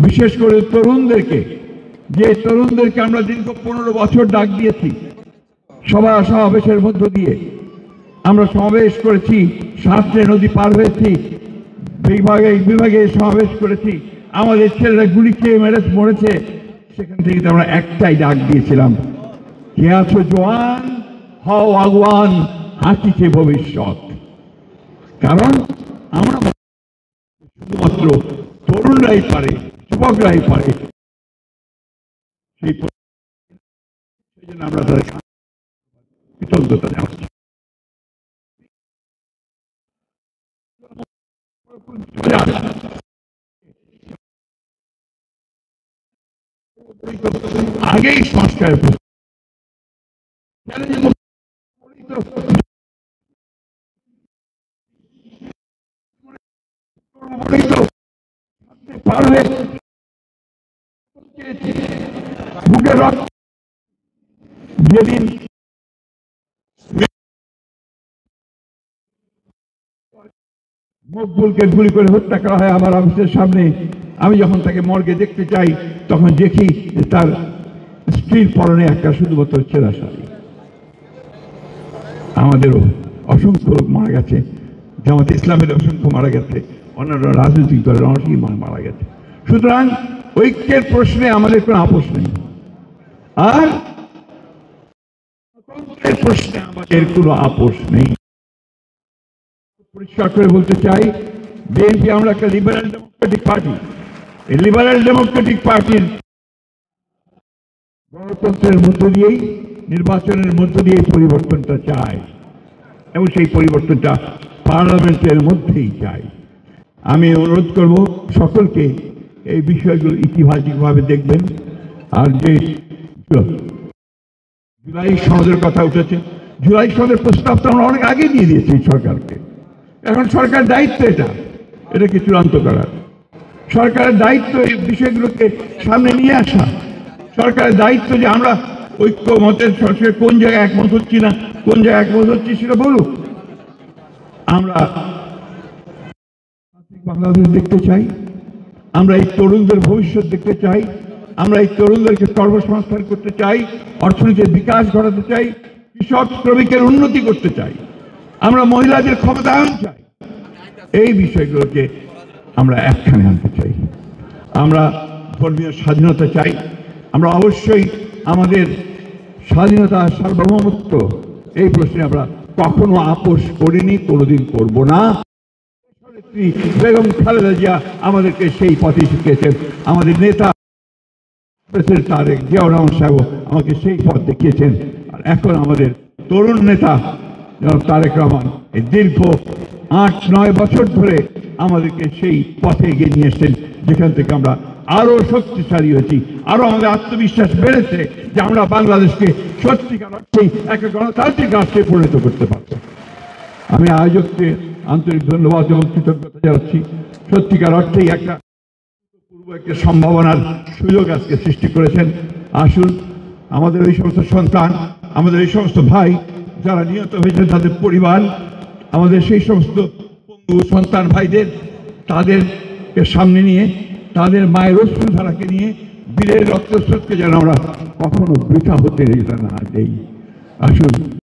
বিশেষ করে তরুণদেরকে, যে তরুণদেরকে আমরা দীর্ঘ 15 বছর ডাক দিয়েছি, সভা সমাবেশের মধ্য দিয়ে আমরা সমাবেশ করেছি, সাতটা নদী পার হয়েছি, বিভাগে সমাবেশ করেছি, আমাদের ছেলেরা গুলি খেয়ে মরেছে। সেখান থেকে আমরা একটাই ডাক দিয়েছিলাম, কে আছো জওয়ান, হও আগুয়ান, হাসিছে ভবিষ্যৎ। কারণ আমরা শুধুমাত্র তরুণরাই পারে, যুবকরাই পারে, সেই জন্য আমরা তাদের কৃতজ্ঞতা জানাচ্ছি। আগেই সংস্কারের যেদিন মকবুলকে গুলি করে হত্যা করা হয় আমার অফিসের সামনে, আমি যখন তাকে মর্গে দেখতে চাই তখন দেখি তার স্ত্রীর পরনে একটা শুধুমাত্র ছেঁড়া শাড়ি। আমাদেরও অসংখ্য লোক মারা গেছে, জামাতে ইসলামের অসংখ্য মারা গেছে, অন্যান্য রাজনৈতিক দলের অনেকেই মারা গেছে। সুতরাং ঐক্যের প্রশ্নে আমাদের কোনো আপোষ নেই, আর প্রশ্নে আমাদের কোনো আপোষ নেই। পরিষ্কার করে বলতে চাই, বিএনপি আমরা একটা লিবারেল ডেমোক্রেটিক পার্টি। এই লিবারেল ডেমোক্রেটিক পার্টির গণতন্ত্রের মধ্য দিয়েই, নির্বাচনের মধ্য দিয়ে পরিবর্তনটা চাই, এবং সেই পরিবর্তনটা পার্লামেন্টের মধ্যেই চাই। আমি অনুরোধ করব সকলকে এই বিষয়গুলো ইতিবাচকভাবে দেখবেন। আর যে জুলাই সনদের কথা উঠেছে, জুলাই সনদের প্রস্তাব তো আমরা অনেক আগে দিয়ে দিয়েছি সরকারকে। এখন সরকারের দায়িত্ব এটাকে চূড়ান্ত করার। সরকারের দায়িত্ব এই বিষয়গুলোকে সামনে নিয়ে আসা। সরকারের দায়িত্ব যে আমরা ঐক্য মতের সরকার কোন জায়গায় একমত হচ্ছি না, কোন জায়গায় একমত হচ্ছি সেটা বলুক। আমরা বাংলাদেশ দেখতে চাই, আমরা এই তরুণদের ভবিষ্যৎ দেখতে চাই, আমরা এই তরুণদেরকে কর্মসংস্থান করতে চাই, অর্থনীতির বিকাশ ঘটাতে চাই, কৃষক শ্রমিকের উন্নতি করতে চাই, আমরা মহিলাদের ক্ষমতায়ন চাই। এই বিষয়গুলোকে আমরা একখানে আনতে চাই। আমরা ধর্মীয় স্বাধীনতা চাই। আমরা অবশ্যই আমাদের স্বাধীনতা, সার্বভৌমত্ব, এই প্রশ্নে আমরা কখনো আপোষ করিনি, কোনোদিন করব না। বেগম খালেদা জিয়া আমাদেরকে সেই পথে শিখিয়েছেন। আমাদের নেতা প্রেসিডেন্ট তারেক জিয়াউর রহমান সাহেব আমাকে সেই পথ দেখিয়েছেন। আর এখন আমাদের তরুণ নেতা তারেক রহমান এই দীর্ঘ 8-9 বছর ধরে আমাদেরকে সেই পথে এগিয়ে নিয়ে এসেছেন, যেখান থেকে আমরা আরো শক্তিশালী হয়েছি, আরো আমাদের আত্মবিশ্বাস বেড়েছে যে আমরা বাংলাদেশকে সত্যিকার অর্থেই একটা গণতান্ত্রিক রাষ্ট্রে পরিণত করতে পারব। আমি আয়োজককে আন্তরিক ধন্যবাদ এবং কৃতজ্ঞতা জানাচ্ছি। সত্যিকার অর্থেই একটা সম্ভাবনার সুযোগ আজকে সৃষ্টি করেছেন। আসুন, আমাদের এই সমস্ত সন্তান, আমাদের এই সমস্ত ভাই যারা নিহত হয়েছেন, তাদের পরিবার, আমাদের সেই সমস্ত পঙ্গু সন্তান ভাইদের, তাদেরকে সামনে নিয়ে, তাদের মায়ের অশ্রুধারাকে নিয়ে বীরের রক্তস্রোতকে যেন আমরা কখনো বৃথা হতে না দেই। আসুন।